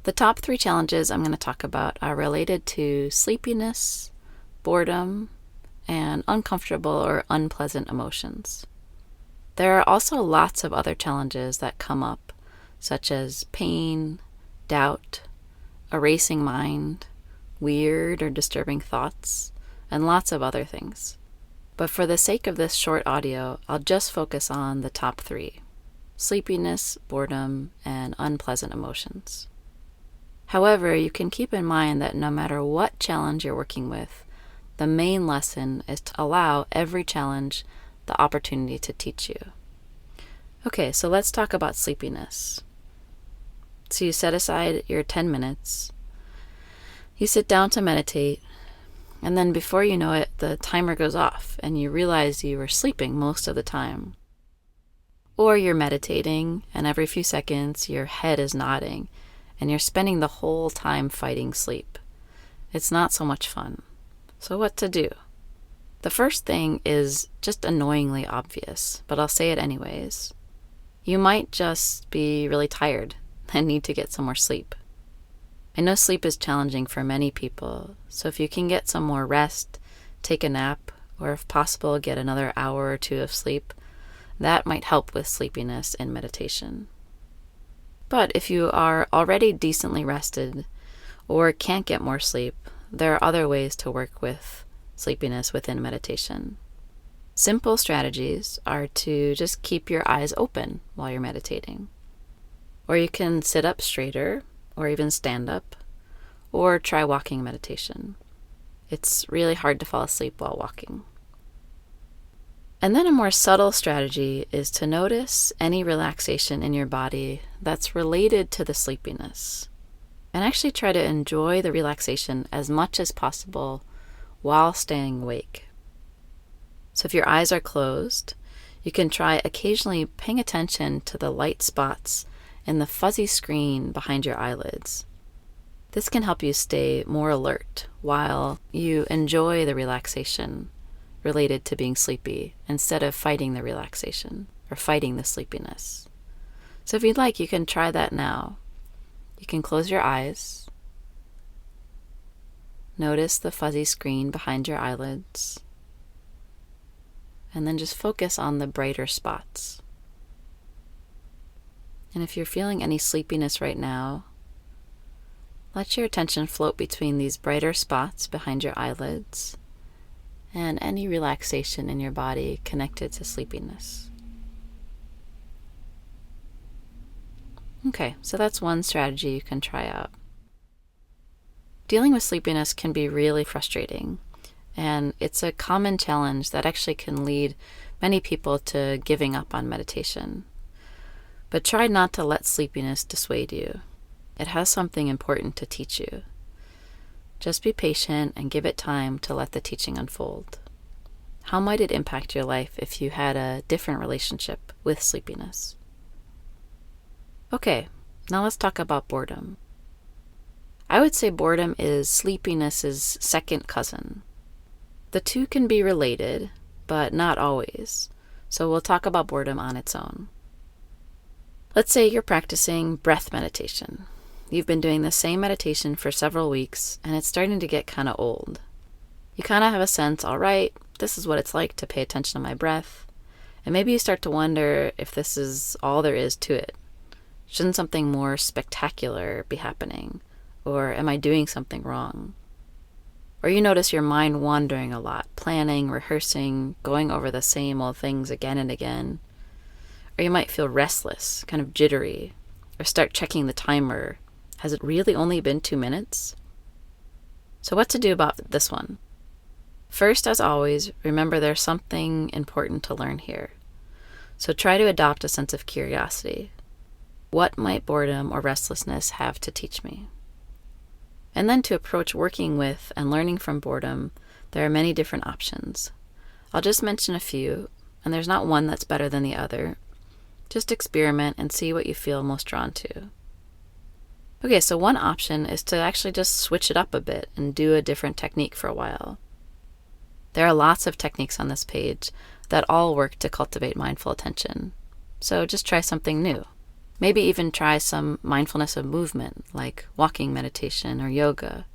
The top 3 challenges I'm going to talk about are related to sleepiness, boredom, and uncomfortable or unpleasant emotions. There are also lots of other challenges that come up, such as pain, doubt, a racing mind, weird or disturbing thoughts, and lots of other things. But for the sake of this short audio, I'll just focus on the top 3: sleepiness, boredom, and unpleasant emotions. However, you can keep in mind that no matter what challenge you're working with, the main lesson is to allow every challenge the opportunity to teach you. Okay, so let's talk about sleepiness. So you set aside your 10 minutes, you sit down to meditate, and then before you know it, the timer goes off and you realize you were sleeping most of the time. Or you're meditating and every few seconds your head is nodding and you're spending the whole time fighting sleep. It's not so much fun. So what to do? The first thing is just annoyingly obvious, but I'll say it anyways. You might just be really tired and need to get some more sleep. I know sleep is challenging for many people, so if you can get some more rest, take a nap, or if possible, get another hour or 2 of sleep, that might help with sleepiness in meditation. But if you are already decently rested or can't get more sleep, there are other ways to work with sleepiness within meditation. Simple strategies are to just keep your eyes open while you're meditating. Or you can sit up straighter, or even stand up, or try walking meditation. It's really hard to fall asleep while walking. And then a more subtle strategy is to notice any relaxation in your body that's related to the sleepiness, and actually try to enjoy the relaxation as much as possible while staying awake. So if your eyes are closed, you can try occasionally paying attention to the light spots in the fuzzy screen behind your eyelids. This can help you stay more alert while you enjoy the relaxation related to being sleepy instead of fighting the relaxation or fighting the sleepiness. So if you'd like, you can try that now. You can close your eyes. Notice the fuzzy screen behind your eyelids. And then just focus on the brighter spots. And if you're feeling any sleepiness right now, let your attention float between these brighter spots behind your eyelids and any relaxation in your body connected to sleepiness. Okay, so that's one strategy you can try out. Dealing with sleepiness can be really frustrating, and it's a common challenge that actually can lead many people to giving up on meditation. But try not to let sleepiness dissuade you. It has something important to teach you. Just be patient and give it time to let the teaching unfold. How might it impact your life if you had a different relationship with sleepiness? Okay, now let's talk about boredom. I would say boredom is sleepiness's second cousin. The two can be related, but not always. So we'll talk about boredom on its own. Let's say you're practicing breath meditation. You've been doing the same meditation for several weeks, and it's starting to get kind of old. You kind of have a sense, all right, this is what it's like to pay attention to my breath. And maybe you start to wonder if this is all there is to it. Shouldn't something more spectacular be happening? Or am I doing something wrong? Or you notice your mind wandering a lot, planning, rehearsing, going over the same old things again and again. Or you might feel restless, kind of jittery, or start checking the timer. Has it really only been 2 minutes? So what to do about this one? First, as always, remember there's something important to learn here. So try to adopt a sense of curiosity. What might boredom or restlessness have to teach me? And then to approach working with and learning from boredom, there are many different options. I'll just mention a few, and there's not one that's better than the other. Just experiment and see what you feel most drawn to. Okay, so one option is to actually just switch it up a bit and do a different technique for a while. There are lots of techniques on this page that all work to cultivate mindful attention. So just try something new. Maybe even try some mindfulness of movement, like walking meditation or yoga.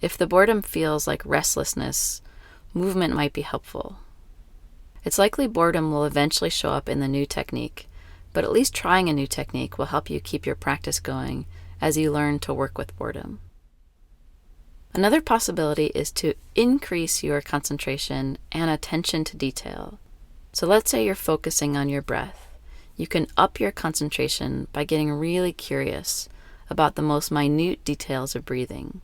If the boredom feels like restlessness, movement might be helpful. It's likely boredom will eventually show up in the new technique, but at least trying a new technique will help you keep your practice going as you learn to work with boredom. Another possibility is to increase your concentration and attention to detail. So let's say you're focusing on your breath. You can up your concentration by getting really curious about the most minute details of breathing.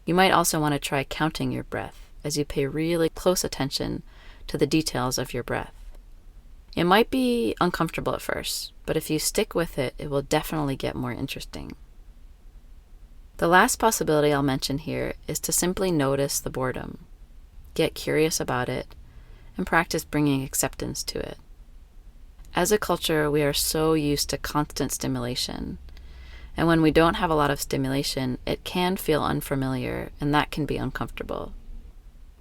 You might also want to try counting your breath as you pay really close attention to the details of your breath. It might be uncomfortable at first, but if you stick with it, it will definitely get more interesting. The last possibility I'll mention here is to simply notice the boredom, get curious about it, and practice bringing acceptance to it. As a culture, we are so used to constant stimulation, and when we don't have a lot of stimulation, it can feel unfamiliar, and that can be uncomfortable.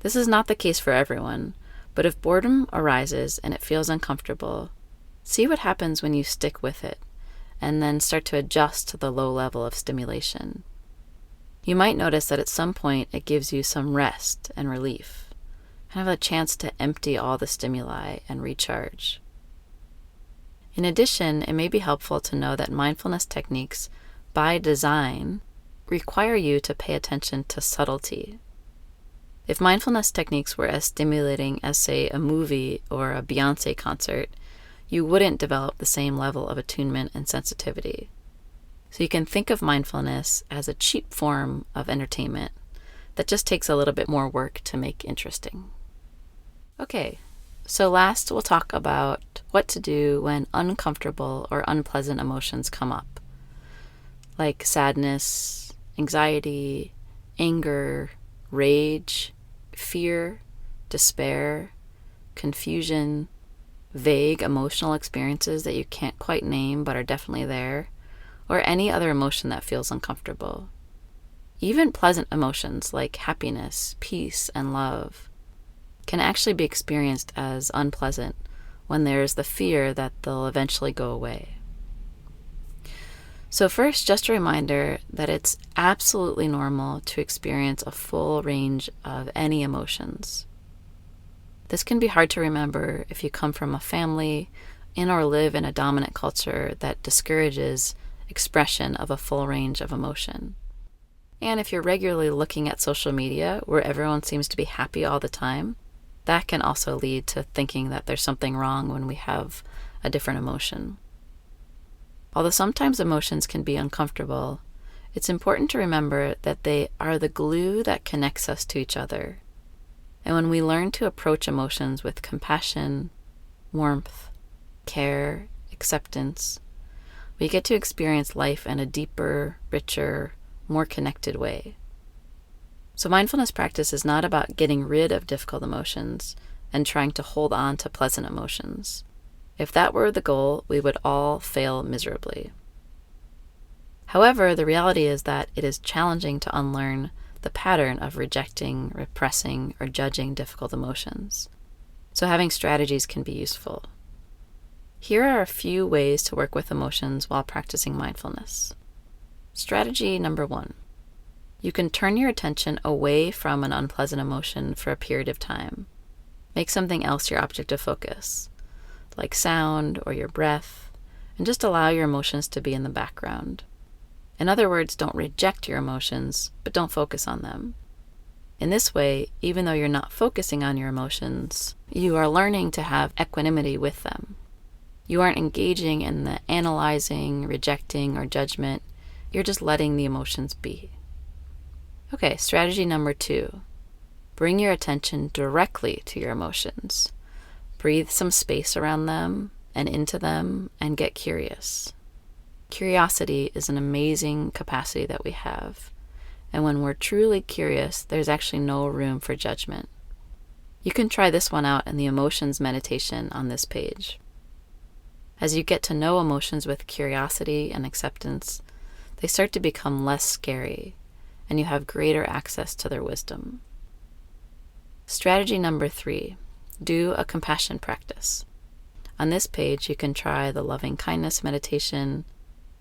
This is not the case for everyone, but if boredom arises and it feels uncomfortable, see what happens when you stick with it, and then start to adjust to the low level of stimulation. You might notice that at some point it gives you some rest and relief, kind of a chance to empty all the stimuli and recharge. In addition, it may be helpful to know that mindfulness techniques, by design, require you to pay attention to subtlety. If mindfulness techniques were as stimulating as, say, a movie or a Beyoncé concert, you wouldn't develop the same level of attunement and sensitivity. So you can think of mindfulness as a cheap form of entertainment that just takes a little bit more work to make interesting. Okay, so last we'll talk about what to do when uncomfortable or unpleasant emotions come up, like sadness, anxiety, anger, rage, fear, despair, confusion, vague emotional experiences that you can't quite name but are definitely there, or any other emotion that feels uncomfortable. Even pleasant emotions like happiness, peace, and love can actually be experienced as unpleasant when there's the fear that they'll eventually go away. So first, just a reminder that it's absolutely normal to experience a full range of any emotions. This can be hard to remember if you come from a family in or live in a dominant culture that discourages expression of a full range of emotion. And if you're regularly looking at social media where everyone seems to be happy all the time, that can also lead to thinking that there's something wrong when we have a different emotion. Although sometimes emotions can be uncomfortable, it's important to remember that they are the glue that connects us to each other. And when we learn to approach emotions with compassion, warmth, care, acceptance, we get to experience life in a deeper, richer, more connected way. So mindfulness practice is not about getting rid of difficult emotions and trying to hold on to pleasant emotions. If that were the goal, we would all fail miserably. However, the reality is that it is challenging to unlearn the pattern of rejecting, repressing, or judging difficult emotions. So having strategies can be useful. Here are a few ways to work with emotions while practicing mindfulness. Strategy number 1. You can turn your attention away from an unpleasant emotion for a period of time. Make something else your object of focus, like sound or your breath, and just allow your emotions to be in the background. In other words, don't reject your emotions, but don't focus on them. In this way, even though you're not focusing on your emotions, you are learning to have equanimity with them. You aren't engaging in the analyzing, rejecting, or judgment. You're just letting the emotions be. Okay, strategy number 2. Bring your attention directly to your emotions. Breathe some space around them and into them and get curious. Curiosity is an amazing capacity that we have. And when we're truly curious, there's actually no room for judgment. You can try this one out in the emotions meditation on this page. As you get to know emotions with curiosity and acceptance, they start to become less scary, and you have greater access to their wisdom. Strategy number 3, do a compassion practice. On this page, you can try the loving kindness meditation,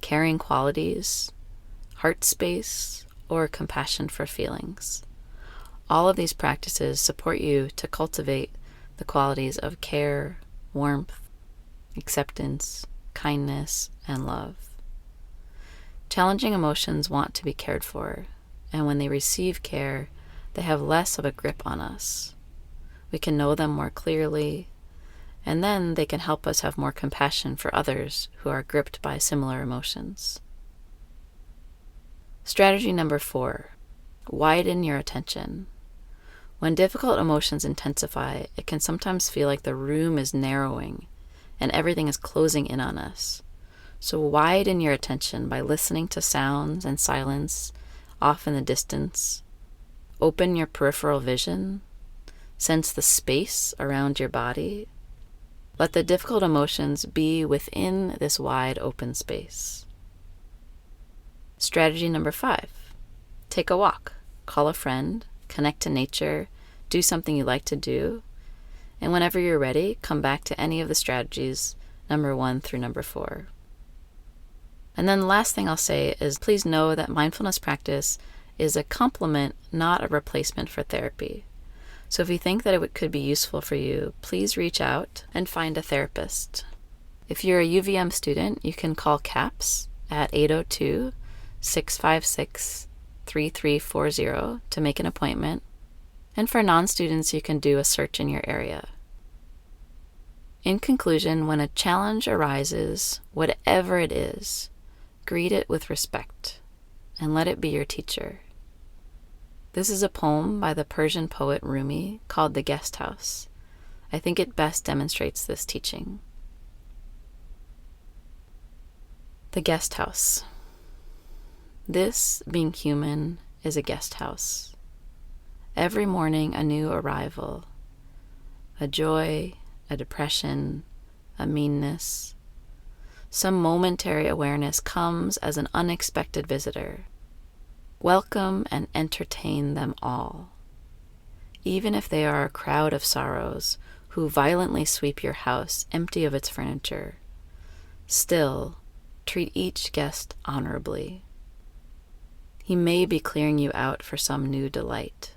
caring qualities, heart space, or compassion for feelings. All of these practices support you to cultivate the qualities of care, warmth, acceptance, kindness, and love. Challenging emotions want to be cared for, and when they receive care, they have less of a grip on us. We can know them more clearly, and then they can help us have more compassion for others who are gripped by similar emotions. Strategy number 4, widen your attention. When difficult emotions intensify, it can sometimes feel like the room is narrowing and everything is closing in on us. So widen your attention by listening to sounds and silence off in the distance. Open your peripheral vision. Sense the space around your body. Let the difficult emotions be within this wide open space. Strategy number 5, take a walk, call a friend, connect to nature, do something you like to do, and whenever you're ready, come back to any of the strategies, number 1 through number 4. And then the last thing I'll say is please know that mindfulness practice is a complement, not a replacement for therapy. So if you think that it could be useful for you, please reach out and find a therapist. If you're a UVM student, you can call CAPS at 802-656-3340 to make an appointment. And for non-students, you can do a search in your area. In conclusion, when a challenge arises, whatever it is, greet it with respect and let it be your teacher. This is a poem by the Persian poet Rumi called The Guesthouse. I think it best demonstrates this teaching. The Guesthouse. This, being human, is a guest house. Every morning a new arrival, a joy, a depression, a meanness. Some momentary awareness comes as an unexpected visitor. Welcome and entertain them all. Even if they are a crowd of sorrows who violently sweep your house empty of its furniture, still treat each guest honorably. He may be clearing you out for some new delight.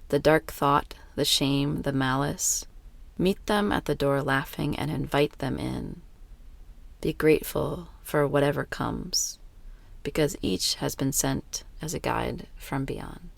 The dark thought, the shame, the malice, meet them at the door laughing and invite them in. Be grateful for whatever comes, because each has been sent as a guide from beyond.